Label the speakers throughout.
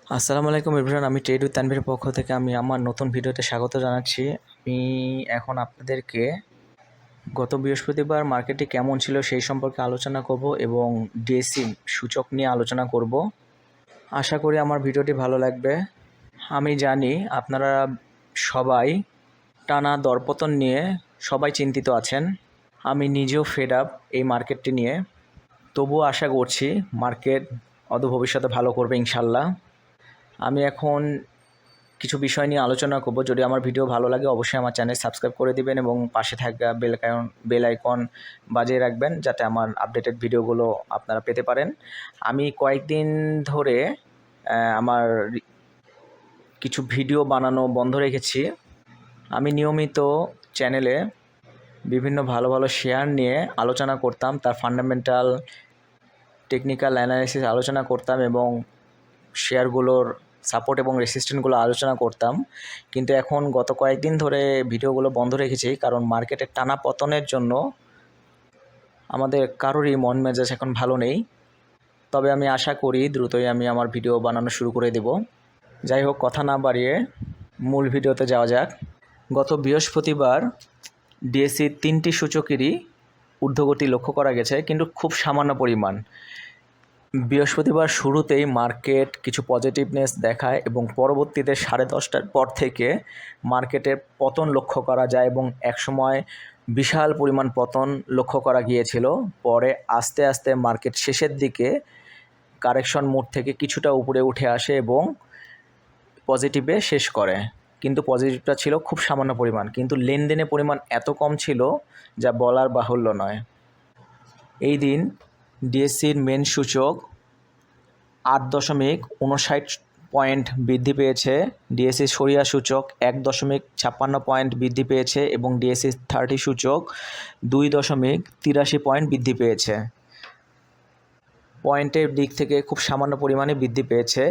Speaker 1: আসসালামু আলাইকুম এভরিওয়ান, আমি ট্রেড উইথ তানভীরের পক্ষ থেকে আমি আমার নতুন ভিডিওতে স্বাগত জানাচ্ছি। আমি এখন আপনাদেরকে গত বৃহস্পতিবার মার্কেটটি কেমন ছিল সেই সম্পর্কে আলোচনা করব এবং ডিএসসি সূচক নিয়ে আলোচনা করব। আশা করি আমার ভিডিওটি ভালো লাগবে। আমি জানি আপনারা সবাই টানা দরপতন নিয়ে সবাই চিন্তিত আছেন। আমি নিজেও ফেড আপ এই মার্কেটটি নিয়ে, তবুও আশা করছি মার্কেট অদূর ভবিষ্যতে ভালো করবে ইনশাল্লাহ। আমি এখন কিছু বিষয় নিয়ে আলোচনা করব। যদি আমার ভিডিও ভালো লাগে অবশ্যই আমার চ্যানেল সাবস্ক্রাইব করে দিবেন এবং পাশে থাকা বেল আইকন বাজিয়ে রাখবেন যাতে আমার আপডেটেড ভিডিওগুলো আপনারা পেতে পারেন। আমি কয়েকদিন ধরে আমার কিছু ভিডিও বানানো বন্ধ রেখেছি। আমি নিয়মিত চ্যানেলে বিভিন্ন ভালো ভালো শেয়ার নিয়ে আলোচনা করতাম, তার ফান্ডামেন্টাল টেকনিক্যাল অ্যানালাইসিস আলোচনা করতাম এবং শেয়ারগুলোর সাপোর্ট এবং রেসিস্ট্যান্টগুলো আলোচনা করতাম। কিন্তু এখন গত কয়েকদিন ধরে ভিডিওগুলো বন্ধ রেখেছি, কারণ মার্কেটের টানা পতনের জন্য আমাদের কারোরই মন মেজাজ এখন ভালো নেই। তবে আমি আশা করি দ্রুতই আমি আমার ভিডিও বানানো শুরু করে দেব। যাই হোক, কথা না বাড়িয়ে মূল ভিডিওতে যাওয়া যাক। গত বৃহস্পতিবার ডিএসসি 3টি সূচকেরই ঊর্ধ্বগতি লক্ষ্য করা গেছে, কিন্তু খুব সামান্য পরিমাণ। বৃহস্পতিবার শুরুতেই মার্কেট কিছু পজিটিভনেস দেখায় এবং পরবর্তীতে 10:30টার পর থেকে মার্কেটের পতন লক্ষ্য করা যায় এবং একসময় বিশাল পরিমাণ পতন লক্ষ্য করা গিয়েছিল। পরে আস্তে আস্তে মার্কেট শেষের দিকে কারেকশন মোড থেকে কিছুটা উপরে উঠে আসে এবং পজিটিভে শেষ করে, কিন্তু পজিটিভটা ছিল খুব সামান্য পরিমাণ, কিন্তু লেনদেনের পরিমাণ এত কম ছিল যা বলার বাহুল্য নয়। এই দিন ডিএসসির মেন সূচক 8.59 পয়েন্ট বৃদ্ধি পেয়েছে, ডিএসসি সরিয়া সূচক 1.56 পয়েন্ট বৃদ্ধি পেয়েছে এবং ডিএসসি 30 সূচক 2.83 পয়েন্ট বৃদ্ধি পেয়েছে। পয়েন্টের দিক থেকে খুব সামান্য পরিমাণে বৃদ্ধি পেয়েছে,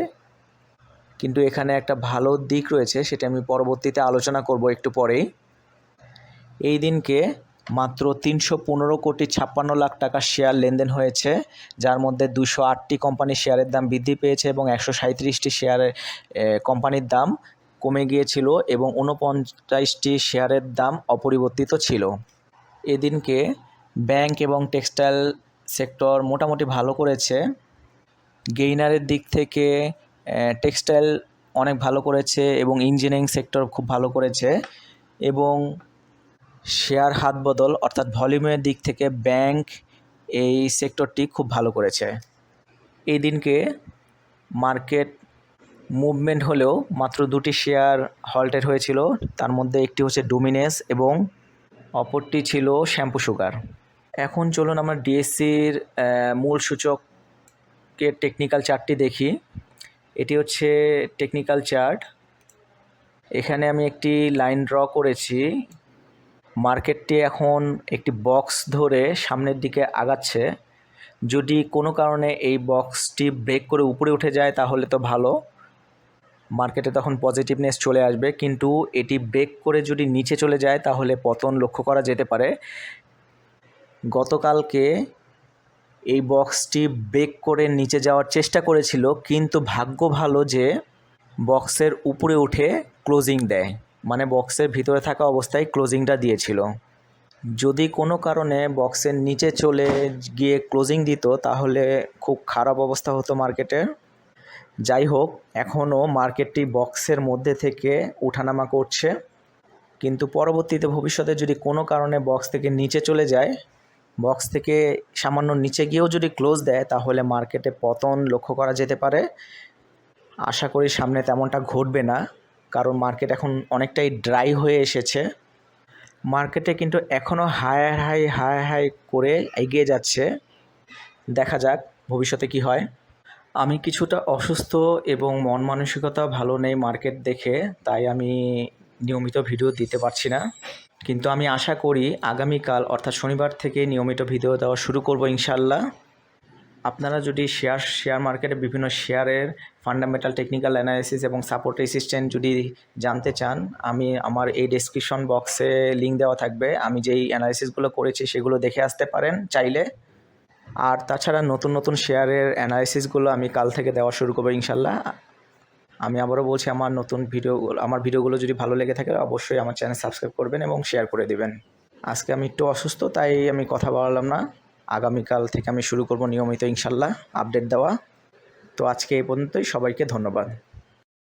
Speaker 1: কিন্তু এখানে একটা ভালো দিক রয়েছে, সেটা আমি পরবর্তীতে আলোচনা করব একটু পরেই। এই দিনকে মাত্র 315,56,00,000 টাকা শেয়ার লেনদেন হয়েছে, যার মধ্যে 208টি কোম্পানির শেয়ারের দাম বৃদ্ধি পেয়েছে এবং 137টি শেয়ারের কোম্পানির দাম কমে গিয়েছিল এবং 49টি শেয়ারের দাম অপরিবর্তিত ছিল। এদিনকে ব্যাংক এবং টেক্সটাইল সেক্টর মোটামুটি ভালো করেছে। গেইনারের দিক থেকে টেক্সটাইল অনেক ভালো করেছে এবং ইঞ্জিনিয়ারিং সেক্টর খুব ভালো করেছে এবং শেয়ার হাত বদল অর্থাৎ ভলিউমের দিক থেকে ব্যাংক এই সেক্টরটি খুব ভালো করেছে। এই দিনকে মার্কেট মুভমেন্ট হলেও মাত্র 2টি শেয়ার হল্টেড হয়েছিল, তার মধ্যে একটি হচ্ছে ডোমিনেস এবং অপরটি ছিল শ্যাম্পু সুগার। এখন চলুন আমরা ডিএসসির মূল সূচকের টেকনিক্যাল চার্টটি দেখি। এটি হচ্ছে টেকনিক্যাল চার্ট। এখানে আমি একটি লাইন ড্র করেছি। মার্কেটটি এখন একটি বক্স ধরে সামনের দিকে আগাচ্ছে। যদি কোনো কারণে এই বক্সটি ব্রেক করে উপরে উঠে যায় তাহলে তো ভালো, মার্কেটে তখন পজিটিভনেস চলে আসবে, কিন্তু এটি ব্রেক করে যদি নিচে চলে যায় তাহলে পতন লক্ষ্য করা যেতে পারে। গতকালকে এই বক্সটি ব্রেক করে নিচে যাওয়ার চেষ্টা করেছিল, কিন্তু ভাগ্য ভালো যে বক্সের উপরে উঠে ক্লোজিং দেয়, মানে বক্সের ভিতরে থাকা অবস্থায় ক্লোজিংটা দিয়েছিল। যদি কোনো কারণে বক্সের নিচে চলে গিয়ে ক্লোজিং দিত তাহলে খুব খারাপ অবস্থা হতো মার্কেটের। যাই হোক, এখনও মার্কেটটি বক্সের মধ্যে থেকে ওঠানামা করছে, কিন্তু পরবর্তীতে ভবিষ্যতে যদি কোনো কারণে বক্স থেকে নিচে চলে যায়, বক্স থেকে সামান্য নিচে গিয়েও যদি ক্লোজ দেয় তাহলে মার্কেটে পতন লক্ষ্য করা যেতে পারে। আশা করি সামনে তেমনটা ঘটবে না, কারণ মার্কেট এখন অনেকটাই ড্রাই হয়ে এসেছে। মার্কেটে কিন্তু এখনও হাই করে এগিয়ে যাচ্ছে। দেখা যাক ভবিষ্যতে কি হয়। আমি কিছুটা অসুস্থ এবং মন মানসিকতা ভালো নেই মার্কেট দেখে, তাই আমি নিয়মিত ভিডিও দিতে পারছি না, কিন্তু আমি আশা করি আগামীকাল অর্থাৎ শনিবার থেকে নিয়মিত ভিডিও দেওয়া শুরু করব ইনশাল্লাহ। আপনারা যদি শেয়ার মার্কেটে বিভিন্ন শেয়ারের ফান্ডামেন্টাল টেকনিক্যাল অ্যানালাইসিস এবং সাপোর্ট রেসিস্ট্যান্ট যদি জানতে চান, আমি আমার এই ডেসক্রিপশন বক্সে লিঙ্ক দেওয়া থাকবে। আমি যেই অ্যানালাইসিসগুলো করেছি সেগুলো দেখে আসতে পারেন চাইলে। আর তাছাড়া নতুন নতুন শেয়ারের অ্যানালাইসিসগুলো আমি কাল থেকে দেওয়া শুরু করবো ইনশাল্লাহ। আমি আবারও বলছি, আমার ভিডিওগুলো যদি ভালো লেগে থাকে অবশ্যই আমার চ্যানেল সাবস্ক্রাইব করবেন এবং শেয়ার করে দিবেন। আজকে আমি একটু অসুস্থ, তাই আমি কথা বাড়ালাম না। আগামীকাল থেকে আমি শুরু করব নিয়মিত ইনশাল্লাহ আপডেট দেওয়া। তো আজকে এই পর্যন্তই, সবাইকে ধন্যবাদ।